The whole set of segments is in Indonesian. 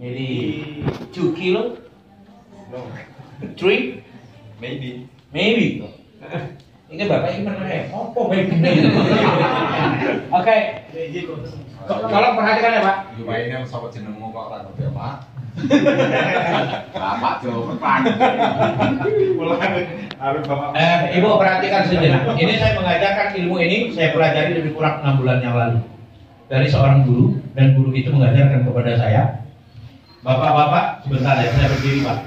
Maybe 2 kilo? No. 3? Maybe. Maybe. Ini bapak ini pernah ya? Apa maybe? Oke. Tolong perhatikan ya Pak. Lumayan yang sobat jenengmu kok ora ngerti Pak. Bapak jawaban. Harus bapak. Ibu perhatikan sejenak. Ini saya mengajarkan ilmu ini saya pelajari lebih kurang 6 bulan yang lalu dari seorang guru, dan guru itu mengajarkan kepada saya, bapak-bapak sebentar ya, saya berdiri Pak.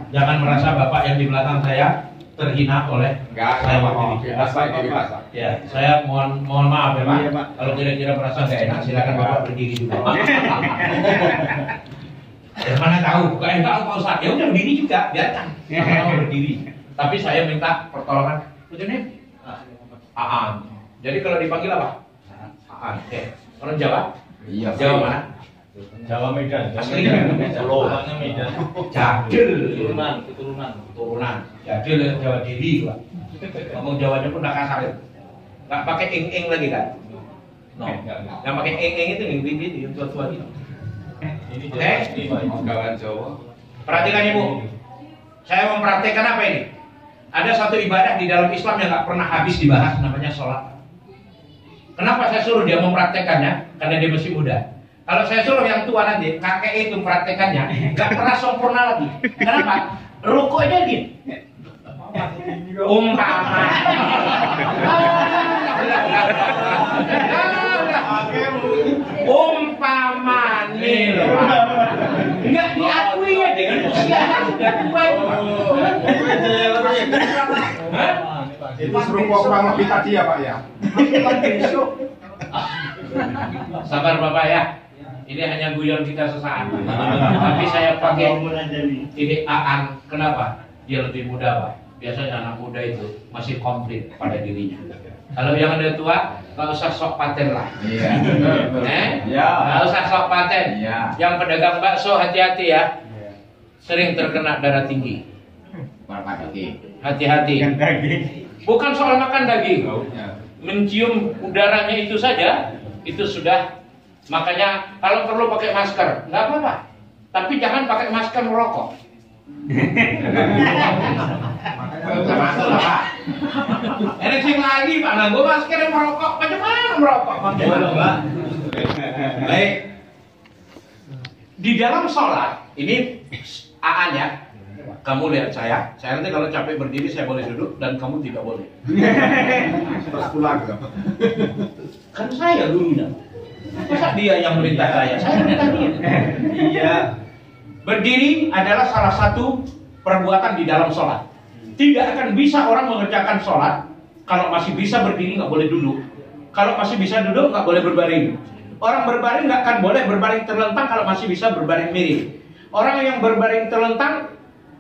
Jangan merasa bapak yang di belakang saya terhina oleh Enggak, saya Pak. Bebas Pak, bebas Pak. Ya, saya mohon maaf ya Pak. Iya, Pak. Kalau kira-kira merasa nggak enak, silakan bapak berdiri juga. Ya, mana tahu, kayak tahu Pak Ustadz, ya udah berdiri juga, biarkan. Sama-sama berdiri. Tapi saya minta pertolongan, begini, Aan. Jadi kalau dipanggil apa? Aan. Oke. Orang Jawa? Iya. Jawa mana? Jawa Medan. Asli Jawa Medan. Jadil. Keturunan. Jadil Jawa Diri Pak. Ngomong Jawanya pun udah kasar ya. Nggak pakai ing lagi kan? No. Yang pakai ing itu yang tinggi yang tua-tua gitu. Ini Oke. Kawan Jawa. Perhatikan Ibu. Saya mempraktekkan apa ini? Ada satu ibadah di dalam Islam yang nggak pernah habis dibahas, namanya sholat. Kenapa saya suruh dia mempraktekannya? Karena dia masih muda. Kalau saya suruh yang tua nanti, kakek itu mempraktekannya, nggak pernah sempurna lagi. Kenapa? Rukuknya gini. Umpama. Umpama nih. Nggak diakui ya dengan usia sudah tua. Itu serupa kurang lebih tadi ya Pak ya. Sabar Bapak ya. Ini hanya guyon kita sesaat. Tapi saya pakai ini Aan. Kenapa? Dia lebih muda Pak. Biasanya anak muda itu masih komplit pada dirinya. Kalau yang ada tua, nggak usah sok paten lah. Iya. Iya. Nggak usah sok paten. Iya. Yang pedagang bakso hati-hati ya. Sering terkena darah tinggi. Bapak daging. Hati-hati. Bukan soal makan daging. Mencium udaranya itu saja, itu sudah. Makanya kalau perlu pakai masker, nggak apa-apa. Tapi jangan pakai masker merokok. Termasuk lah Pak. Ada sing lagi Pak, nganggo masker merokok, bagaimana merokok? Baik. Di dalam sholat, ini Aan ya. Kamu lihat saya nanti kalau capek berdiri saya boleh duduk dan kamu tidak boleh. Terus pulang. Kan saya gurunya. Masa dia yang merintah saya merintah dia. Iya. Berdiri adalah salah satu perbuatan di dalam sholat. Tidak akan bisa orang mengerjakan sholat kalau masih bisa berdiri, nggak boleh duduk. Kalau masih bisa duduk, nggak boleh berbaring. Orang berbaring nggak akan boleh berbaring terlentang kalau masih bisa berbaring miring. Orang yang berbaring terlentang,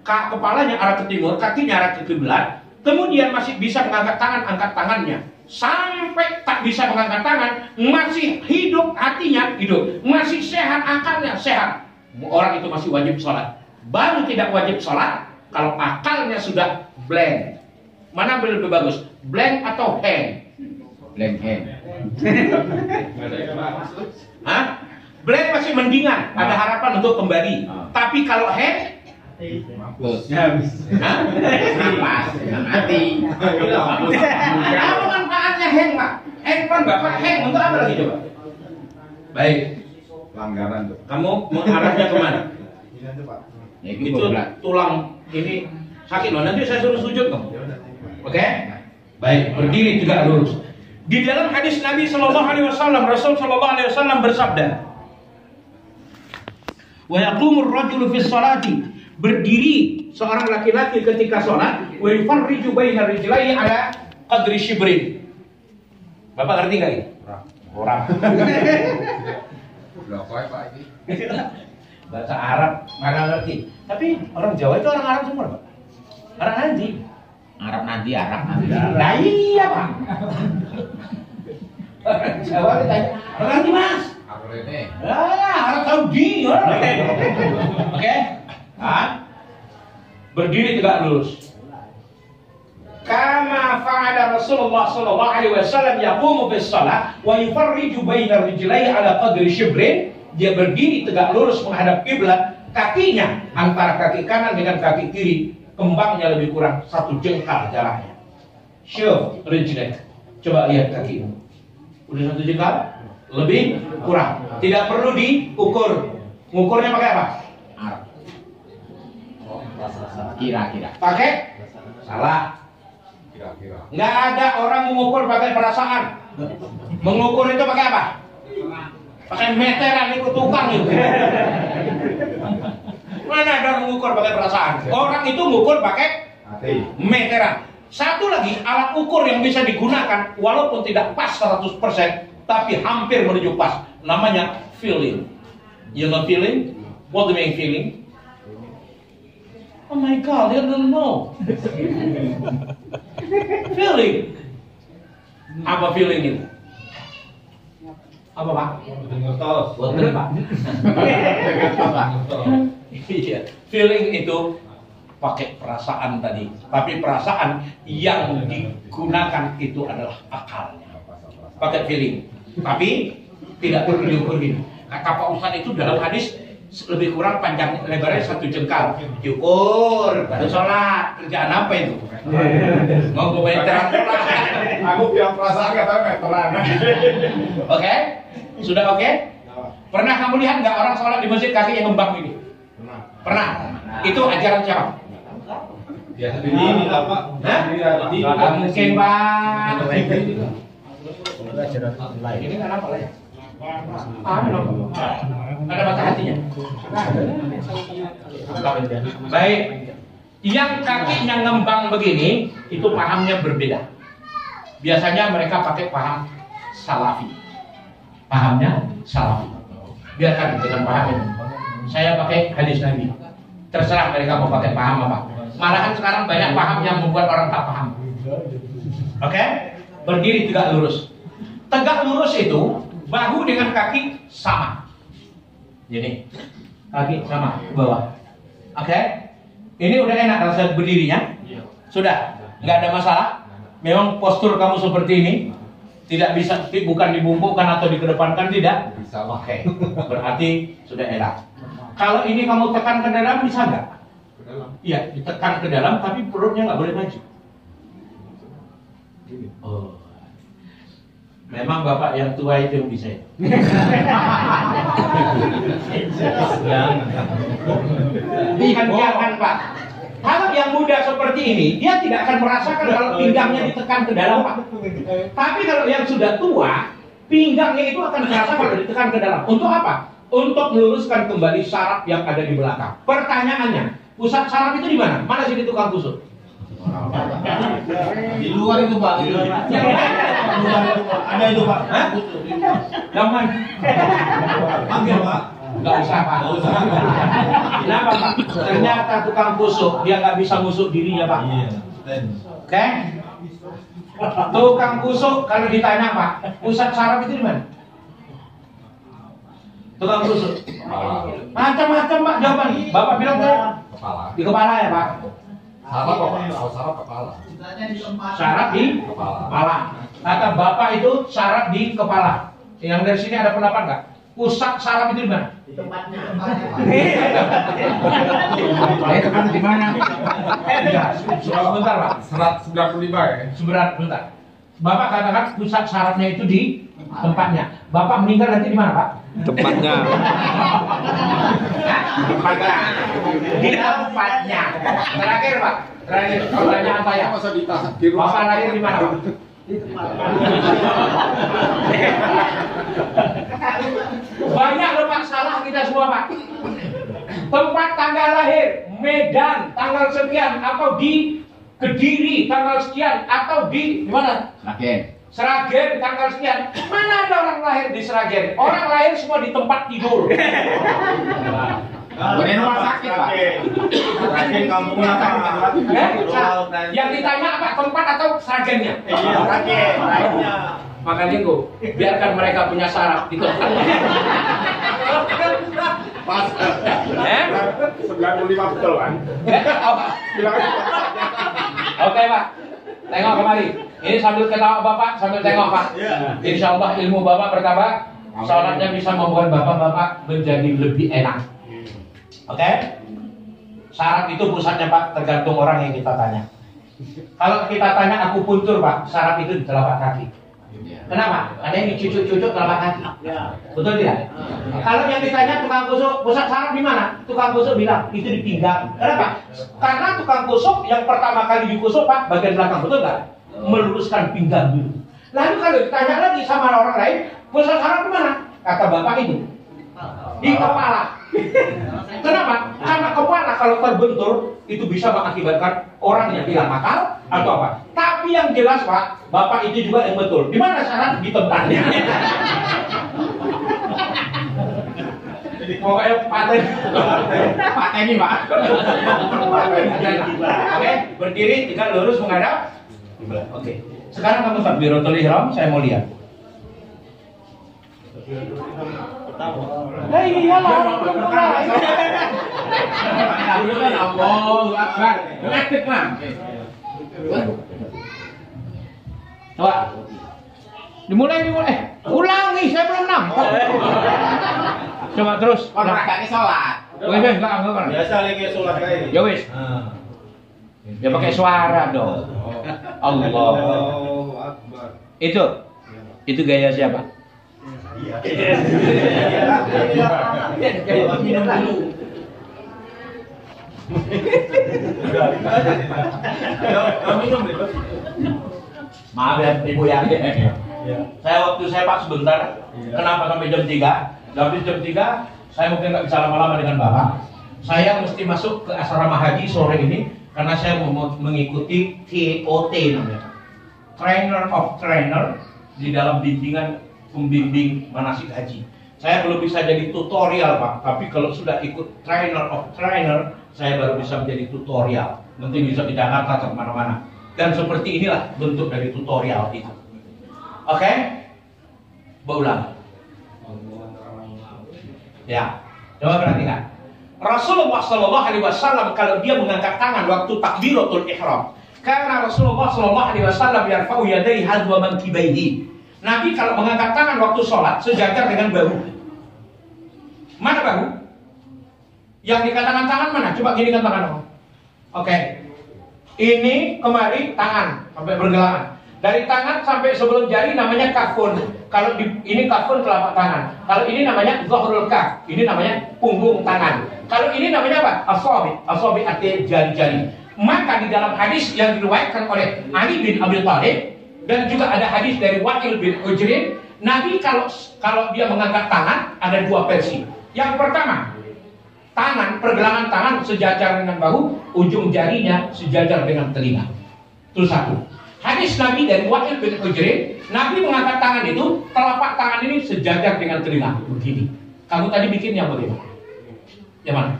kepalanya arah ke timur, kakinya arah ke kiblat, kemudian masih bisa mengangkat tangan, angkat tangannya. Sampai tak bisa mengangkat tangan, masih hidup hatinya, hidup, masih sehat akalnya, sehat. Orang itu masih wajib sholat. Baru tidak wajib sholat kalau akalnya sudah blank. Mana lebih bagus, blank atau hang? Blank hand. Hah? Blank masih mendingan, ada harapan untuk kembali. Tapi kalau hang, Plus. hah? Napas. Mati. Apa manfaatnya hang Pak? Handphone Bapak hang untuk apa lagi coba? Baik, Pelanggaran tuh. kamu mengarahnya kemana? Ya Itu itu berat. tulang ini sakit loh, nanti saya suruh sujud kamu. Oke? Baik, berdiri juga lurus. Di dalam hadis Nabi Shallallahu Alaihi Wasallam, Rasul Shallallahu Alaihi Wasallam bersabda, wa yaqumur rajulu fi sholati, berdiri seorang laki-laki ketika sholat, wa yufarriju baina rijlaihi ala qadri shibrin. Bapak ngerti nggak ini? Orang. Blokoi Pak ini. Bahasa Arab nggak ngerti. Tapi orang Jawa itu orang Arab semua Pak. Orang nanti. Arab nanti, Arab nanti. Nah iya Pak. Orang Jawa ditanya, orang nanti Mas. Aku ini. Arab Saudi. Oke? Berdiri tegak lurus. Kama fa'ala Rasulullah sallallahu alaihi wasallam yaqumu bis shalah wa yufarriju baina rijlaihi ala qadri shibrin, dia berdiri tegak lurus menghadap kiblat, kakinya antara kaki kanan dengan kaki kiri kembangnya lebih kurang 1 jengkal jaraknya. Show rijlek. Coba lihat kakimu. Udah 1 jengkal? Lebih kurang. Tidak perlu diukur. Ngukurnya pakai apa? Arab. Kira-kira. Pakai? Salah. Kira-kira. Nggak ada orang mengukur pakai perasaan. Mengukur itu pakai apa? Pakai meteran, ikut tukang itu. Mana ada orang mengukur pakai perasaan? Orang itu mengukur pakai Hati. meteran. Satu lagi alat ukur yang bisa digunakan walaupun tidak pas 100% tapi hampir menuju pas. Namanya feeling. You know feeling? What do you mean feeling? Oh my God, you don't know. Feeling. Apa feeling itu? Apa Pak? Ngetos. Betul Pak. Iya. Feeling itu pakai perasaan tadi, tapi perasaan yang digunakan itu adalah akalnya. Pakai feeling, tapi tidak perlu diukur gini. Kata Pak Ustadz itu dalam hadis lebih kurang panjang lebarnya 1 jengkal. Diukur, baru sholat. Kerjaan apa itu? Mau gue meteran sholat. Aku bilang perasaan katanya meteran. Oke? Sudah oke? Pernah kamu lihat nggak orang sholat di masjid kaki yang ngembang ini? Pernah? Itu ajaran siapa? Biasa begini lah Pak. Hah? Nggak mungkin Pak. Ini kan apa lah ya? Ada mata hatinya. Baik. Yang kakinya ngembang begini, itu pahamnya berbeda. Biasanya mereka pakai paham salafi. Pahamnya salafi. Biarkan dengan paham ini. Saya pakai hadis Nabi. Terserah mereka mau pakai paham apa. Malahan sekarang banyak paham yang membuat orang tak paham. Oke? Berdiri tegak lurus. Tegak lurus itu bahu dengan kaki sama. Jadi kaki sama ke bawah. Oke? Ini udah enak rasa berdirinya? Sudah? Nggak ada masalah? Memang postur kamu seperti ini? Tidak bisa, bukan dibungkukkan atau dikedepankan, tidak? Bisa. Oke. Berarti sudah enak. Kalau ini kamu tekan ke dalam bisa nggak? Iya, ditekan ke dalam tapi perutnya nggak boleh maju. Oh. Memang bapak yang tua itu yang bisa. Jangan Pak. Kalau yang muda seperti ini, dia tidak akan merasakan kalau pinggangnya ditekan ke dalam Pak. Tapi kalau yang sudah tua, pinggangnya itu akan terasa kalau ditekan ke dalam. Untuk apa? Untuk meluruskan kembali saraf yang ada di belakang. Pertanyaannya, pusat saraf itu di mana? Mana sini tukang tusuk? Di luar itu Pak. Ada itu Pak. Hah? Gampang. Panggil Pak. Nggak usah Pak. Kenapa Pak? Ternyata tukang tusuk dia nggak bisa musuk dirinya Pak. Oke? Tukang tusuk kalau ditanya Pak, pusat saraf itu di mana? Tukang tusuk. Macam-macam Pak jawaban. Bapak bilang tadi Kepala. di kepala ya Pak. Saraf apa? Oh, saraf kepala. Saraf di kepala. Kata Bapak itu saraf di kepala. Yang dari sini ada pendapat nggak? Pusat saraf itu di mana? Di tempatnya. Tempatnya di mana? Ya, sebentar Pak. 195 ya. Sebentar. Bapak katakan pusat sarafnya itu di tempatnya. Bapak meninggal nanti di mana Pak? Tempatnya. Di tempatnya. Terakhir Pak. Terakhir pertanyaan saya. Masa ditahan di rumah. Bapak lahir di mana Pak? Banyak loh Pak, salah kita semua Pak. Tempat tanggal lahir Medan tanggal sekian, atau di Kediri tanggal sekian, atau di mana? Sragen. Sragen tanggal sekian. Mana ada orang lahir di Sragen? Orang lahir semua di tempat tidur. Bukan rumah sakit Pak. Sragen kampungnya Pak. Yang ditanya apa, tempat atau Sragennya? Iya, Sragen. Makanya gue biarkan mereka punya saraf di tempat. Pas. 95 betul kan? Bilang aja Pak. Oke Pak, tengok kemari. Ini sambil ketawa Bapak, sambil tengok Pak. Insya Allah ilmu Bapak bertambah. Sholatnya bisa membuat bapak-bapak menjadi lebih enak. Oke? Syarat itu pusatnya Pak, tergantung orang yang kita tanya. Kalau kita tanya aku puntur Pak, syarat itu di telapak kaki. Kenapa? Ada yang dicucuk-cucuk telapak kaki. Betul tidak? Kalau yang ditanya tukang kusuk, pusat saraf di mana? Tukang kusuk bilang itu di pinggang. Kenapa? Karena tukang kusuk yang pertama kali dikusuk Pak, bagian belakang, betul nggak? Meluruskan pinggang dulu. Lalu kalau ditanya lagi sama orang lain, pusat saraf di mana? Kata bapak itu di kepala. Kenapa? Karena kepala kalau terbentur itu bisa mengakibatkan orang yang hilang akal atau apa. Tapi yang jelas Pak, bapak itu juga yang betul. Di mana saraf? Di tempatnya. Pokoknya paten ini Pak. Oke, berdiri, tinggal lurus menghadap. Oke. Sekarang kamu takbiratul ihram, saya mau lihat. Lah iyalah. Allahu Akbar. Ngaktif Bang. Coba. Dimulai. Ulangi, saya belum nampak. Coba terus. Olahraga sholat. Wes, enggak. Biasa lagi sholat kayak. Ya wes. Ya pakai suara dong. Allahu Akbar. Itu gaya siapa? Maaf ya Ibu ya. Waktu saya Pak sebentar. Kenapa sampai jam 3? Habis jam 3 saya mungkin nggak bisa lama-lama dengan Bapak. Saya mesti masuk ke asrama haji sore ini karena saya mau mengikuti TOT namanya. Trainer of Trainer di dalam bimbingan pembimbing manasik haji. Saya belum bisa jadi tutorial Pak, tapi kalau sudah ikut Trainer of Trainer, saya baru bisa menjadi tutorial. Nanti bisa di Jakarta atau kemana-mana. Dan seperti inilah bentuk dari tutorial itu. Oke? Berulang. Ya, coba perhatikan. Rasulullah SAW kalau dia mengangkat tangan waktu takbiratul ihram, karena Rasulullah SAW yarfa'u yadayhi hadwa mankibaihi. Nabi kalau mengangkat tangan waktu sholat sejajar dengan bahu. Mana bahu? Yang dikatakan tangan mana? Coba gini kan tangan. Oke. Ini kemari tangan sampai pergelangan. Dari tangan sampai sebelum jari namanya kafun. Kalau ini kafun telapak tangan. Kalau ini namanya zahrul kaf. Ini namanya punggung tangan. Kalau ini namanya apa? Asabi. Asabi artinya jari-jari. Maka di dalam hadis yang diriwayatkan oleh Ali bin Abi Thalib dan juga ada hadis dari Wa'il bin Hujrin, Nabi kalau dia mengangkat tangan ada dua versi. Yang pertama, pergelangan tangan sejajar dengan bahu, ujung jarinya sejajar dengan telinga. Itu satu. Hadis Nabi dari Wa'il bin Hujrin, Nabi mengangkat tangan itu, telapak tangan ini sejajar dengan telinga. Begini. Kamu tadi bikin yang bagaimana? Yang mana?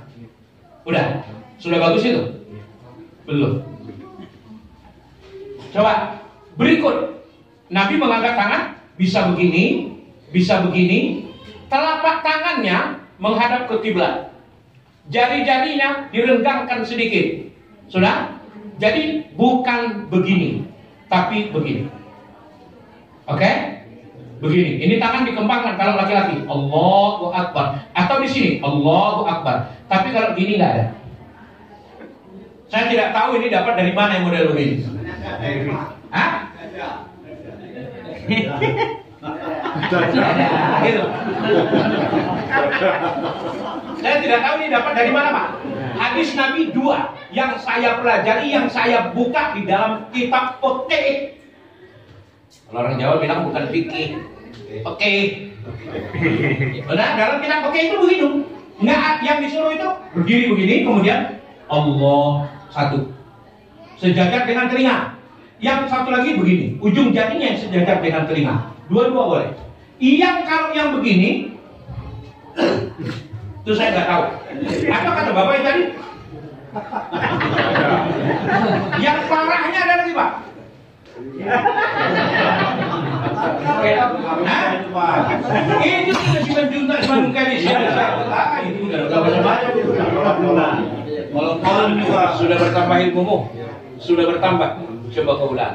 Udah? Sudah bagus itu? Belum. Coba. Berikut, Nabi mengangkat tangan, bisa begini, telapak tangannya menghadap ke kiblat, jari-jarinya direnggangkan sedikit, sudah? Jadi bukan begini, tapi begini, oke? Begini, ini tangan dikembangkan kalau laki-laki, Allahu Akbar, atau di sini, Allahu Akbar, tapi kalau gini nggak ada. Saya tidak tahu ini dapat dari mana yang model begini. Hah? Gitu. Saya tidak tahu ini dapat dari mana Pak. Hadis Nabi 2 yang saya pelajari, yang saya buka di dalam kitab fikih. Kalau orang Jawa bilang bukan fikih, fikih. Benar, dalam kitab fikih itu begitu. Nggak, yang disuruh itu berdiri begini, kemudian Allah satu, sejajar dengan telinga. Yang satu lagi begini, ujung jarinya yang sejajar dengan telinga. Dua-dua boleh. Kalau yang begini, itu saya nggak tahu. Apa kata Bapak yang tadi? Yang parahnya ada lagi Pak. Itu sudah 9 juta kali. Itu udah banyak. Kalau juga sudah bertambah ilmumu, sudah bertambah. Coba kau ulang.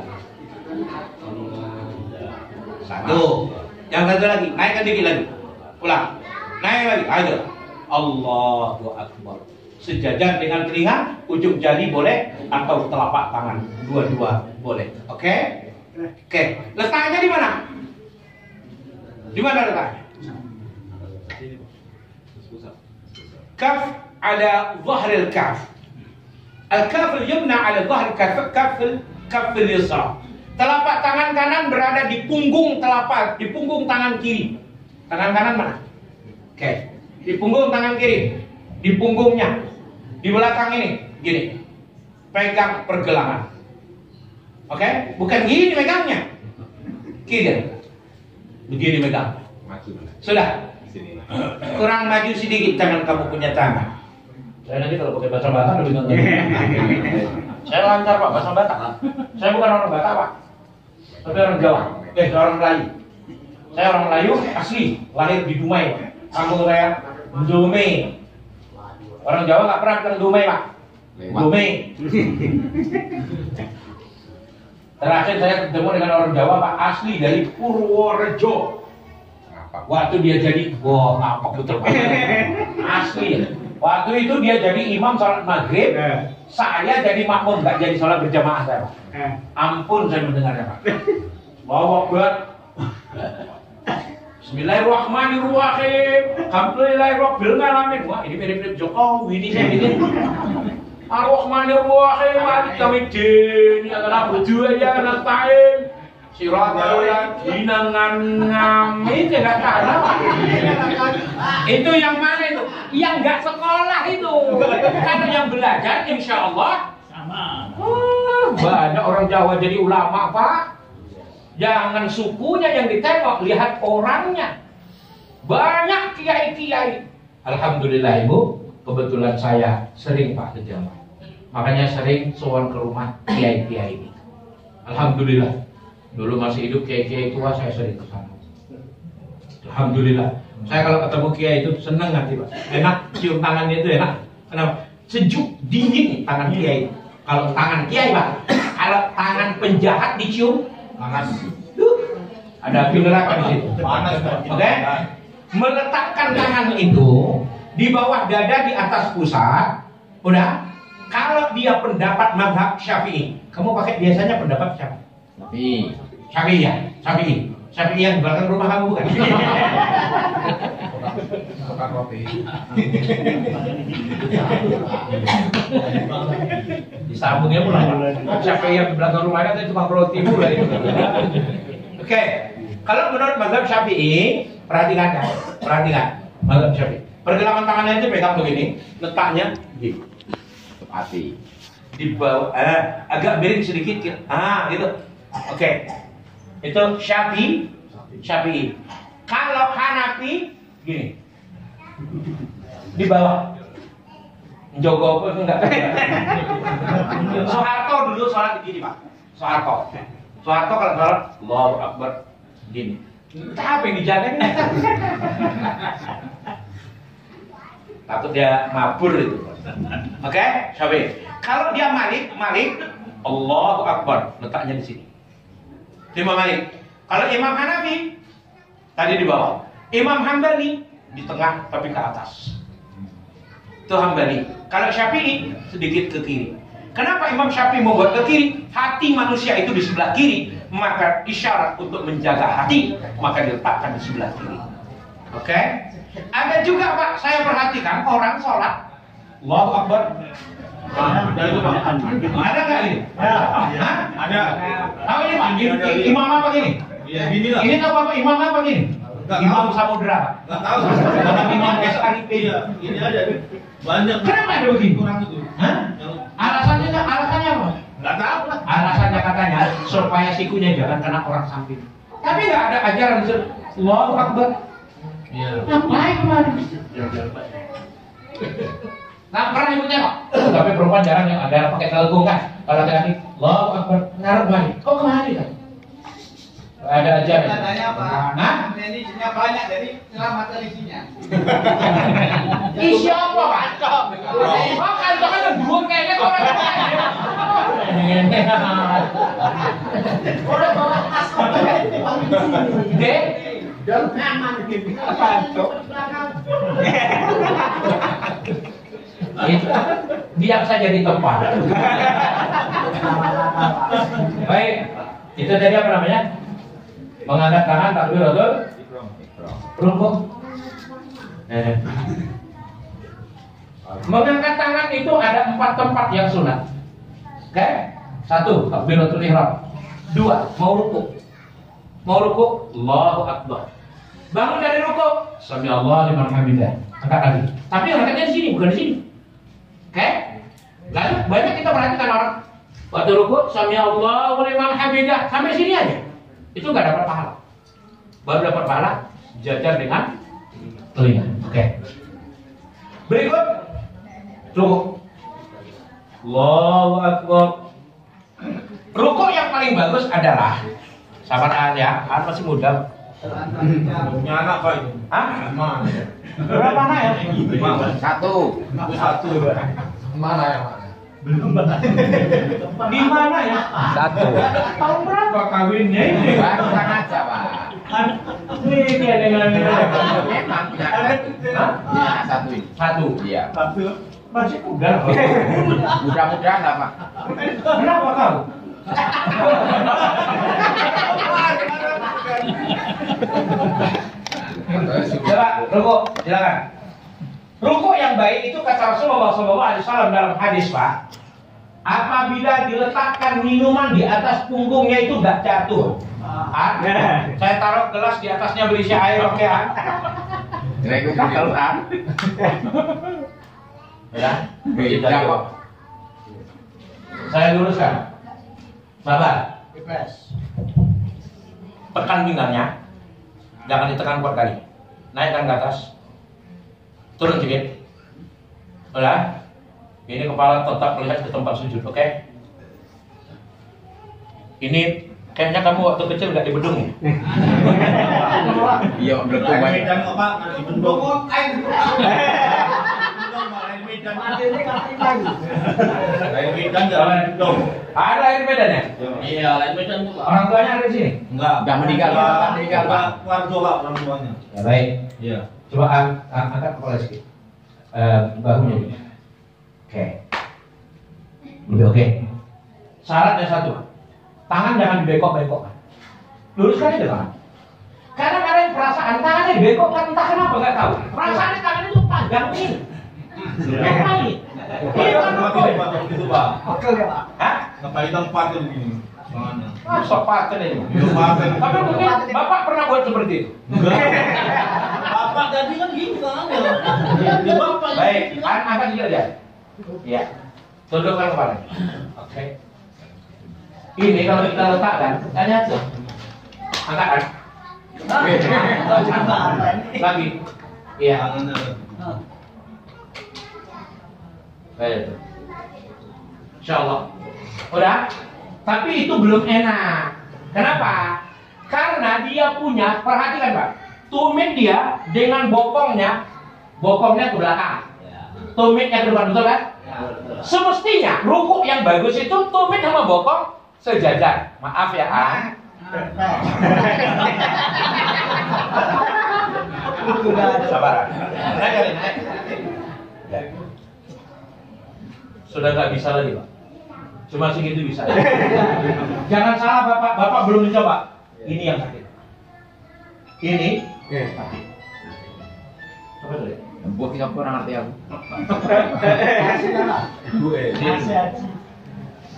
Satu. Yang satu lagi, naikkan dikit lagi. Ulang. Naik lagi, ayo. Allahu Akbar. Sejajar dengan telinga, ujung jari boleh atau telapak tangan, dua-dua boleh. Oke? Oke. Letaknya di mana? Di mana letaknya? Kaf ada zahril kaf. Al-kaf al-yumna ala zahr kaf al-yusra. Telapak tangan kanan berada di punggung di punggung tangan kiri. Tangan kanan mana? Oke. Di punggung tangan kiri. Di punggungnya. Di belakang ini, gini. Pegang pergelangan. Oke? Bukan gini megangnya. Kiri. Begini megang. Sudah. Kurang maju sedikit tangan kamu punya tangan. Saya nanti kalau pakai bahasa Batak lebih ngerti. Saya lancar Pak bahasa Batak. Saya bukan orang Batak Pak, tapi orang Jawa. Orang Melayu. Saya orang Melayu asli, lahir di Dumai. Kampung saya Dumai. Orang Jawa nggak pernah bilang Dumai Pak. Dumai. Terakhir saya ketemu dengan orang Jawa Pak asli dari Purworejo. Waktu dia jadi, wah ngapak betul Pak. Asli. Waktu itu dia jadi imam sholat maghrib, saya jadi makmum, nggak jadi sholat berjamaah saya Pak. Ampun saya mendengarnya Pak. Bawa buat. Bismillahirrahmanirrahim. Alhamdulillahirabbil alamin. Wah ini mirip-mirip Jokowi ini saya bikin. Ar-Rahmanir-Rahim. Malik yaumiddin. Ya kana berdua ya kana ta'in. Siratal ladzina ngamin enggak tahu. Itu yang mana itu? Yang enggak sekolah itu. Kalau yang belajar insya Allah sama. Banyak orang Jawa jadi ulama Pak. Jangan sukunya yang ditengok, lihat orangnya. Banyak kiai-kiai. Alhamdulillah Ibu, kebetulan saya sering Pak ke Jawa. Makanya sering sowan ke rumah kiai-kiai ini. Alhamdulillah. Dulu masih hidup kiai-kiai tua saya sering ke sana. Alhamdulillah. Saya kalau ketemu kiai itu senang hati Pak. Enak cium tangannya itu enak. Kenapa? Sejuk, dingin tangan kiai. Kalau tangan kiai Pak, kalau tangan penjahat dicium panas. Ada api neraka di situ. Panas. Oke? Meletakkan tangan itu di bawah dada di atas pusat. Udah? Kalau dia pendapat mazhab Syafi'i, kamu pakai biasanya pendapat siapa? Syafi'i ya? Syafi'i yang di belakang rumah kamu bukan? Tukang roti. Disambungnya pulang. Syafi'i yang di belakang rumahnya itu tukang roti pula itu. Oke. Kalau menurut mazhab Syafi'i, perhatikan mazhab Syafi'i. Pergelangan tangannya itu pegang begini, letaknya gitu. Hati. Di bawah, agak miring sedikit, gitu. Oke. Itu Syafi'i. Kalau Hanafi gini. Di bawah. Jogo apa enggak? Soeharto dulu sholat begini, Pak. Soeharto kalau sholat Allahu Akbar gini. Entah apa yang dijagain. Takut dia mabur itu. Oke, Syafi'i. Kalau dia Malik Allahu Akbar, letaknya di sini. Imam Malik. Kalau Imam Hanafi tadi di bawah. Imam Hambali di tengah tapi ke atas. Itu Hambali. Kalau Syafi'i sedikit ke kiri. Kenapa Imam Syafi'i membuat ke kiri? Hati manusia itu di sebelah kiri, maka isyarat untuk menjaga hati maka diletakkan di sebelah kiri. Oke? Ada juga Pak, saya perhatikan orang sholat Allahu Akbar. Ada nggak ini? Ada. Tahu ini Pak? Imam apa ini? Inilah. Ini tahu apa? Imam apa ini? Imam Samudra. Nggak tahu. Imam besok hari Ini ada banyak. Kenapa ada begini? Kurang itu. Alasannya apa? Nggak tahu lah. Alasannya katanya supaya sikunya jangan kena orang samping. Tapi nggak ada ajaran Allahu Akbar. Iya. Ngapain kemarin? Nggak pernah ikut tengok. Tapi perempuan jarang yang ada pakai telepon kan. Kalau tadi Allahu Akbar naruh kemari. Kok kemari kan? Ada ajaran. Katanya Pak, Hah? ini isinya banyak, jadi selamatkan isinya. Isi apa Pak? Oh kantongan yang dua kayaknya kok orang Dek, Dalam aman gitu. Itu biar saja di tempat. Baik, itu tadi apa namanya? Mengangkat tangan takbiratul rukuk. Mengangkat tangan itu ada 4 tempat yang sunat. Oke? 1, takbiratul ihram. 2, mau rukuk. Mau rukuk, Allahu Akbar. Bangun dari rukuk, sami Allah liman hamidah. Angkat lagi. Tapi angkatnya di sini, bukan di sini. Oke? Lalu banyak kita perhatikan orang waktu rukuk, sami Allah liman hamidah, sampai sini aja. Itu nggak dapat pahala. Baru dapat pahala jajar dengan telinga. Oke. Berikut rukuk. Allahu Akbar. Rukuk yang paling bagus adalah sabar ya, kan masih muda. Punya anak Pak itu. Hah? Mana? Berapa anak ya? 1. Satu. Mana yang mana? Di mana ya? 1. Tahun berapa kawinnya ini? Barusan aja, Pak. Ini dia dengan Memang punya Hah? Ya, 1 ini. 1. Iya. Masih muda. Mudah-mudahan lah, Pak. Kenapa kau? Coba rukuk, silakan. Rukuk yang baik itu kata Rasulullah SAW dalam hadis, Pak. Apabila diletakkan minuman di atas punggungnya itu nggak jatuh. Saya taruh gelas di atasnya berisi air, oke? Rekut keluar. Ya, Beda kok. saya luruskan. Sabar. Tekan pinggangnya. Jangan ditekan kuat kali. Naikkan ke atas. Turun sedikit. Udah. Ini kepala tetap melihat ke tempat sujud, oke? Ini kayaknya kamu waktu kecil nggak di bedung ya? Iya, betul Lain banget. medan kok Pak, nggak dibendung. Lain medan jangan dibendung. Ada air medannya? Iya, lain medan tuh Pak. Orang tuanya ada di sini. Enggak. Udah meninggal, Pak. Meninggal, Pak. Warga Pak orang tuanya. Ya, baik. Iya. Coba angkat kepala sedikit. Bahunya juga. Oke. Lebih oke. Syaratnya 1. Tangan jangan dibekok-bekokkan. Luruskan aja tangan. Karena ada yang perasaan tangannya dibekokkan, entah kenapa nggak tahu. Perasaannya tangan itu panjang ini. Ngapain? Ini kan rukuk. Itu Pak. Hah? Ngapain tempat itu begini? Tangannya. Sok paten ini. Itu paten. Tapi mungkin Bapak pernah buat seperti itu. Bapak tadi kan gini tangannya. Di Bapak. Baik, angkat dikit aja. Iya. Tundukkan kepala. Oke. Ini kalau kita letakkan, tanya aja. Angkat kan? Lagi. Iya. Tangannya. Baik. Insyaallah. Udah. Tapi itu belum enak. Kenapa? Karena dia punya, perhatikan Pak. Tumit dia dengan bokongnya ke belakang. Tumitnya ke depan, betul kan? Semestinya rukuk yang bagus itu tumit sama bokong sejajar. Maaf ya, Sabar. Naik. Sudah nggak bisa lagi, Pak. Cuma segitu bisa. Jangan salah, Bapak belum mencoba. Ini yang sakit. Ini. Coba dulu. Buat tiga orang ngerti aku.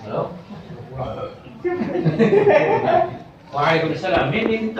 Halo. Waalaikumsalam. Ini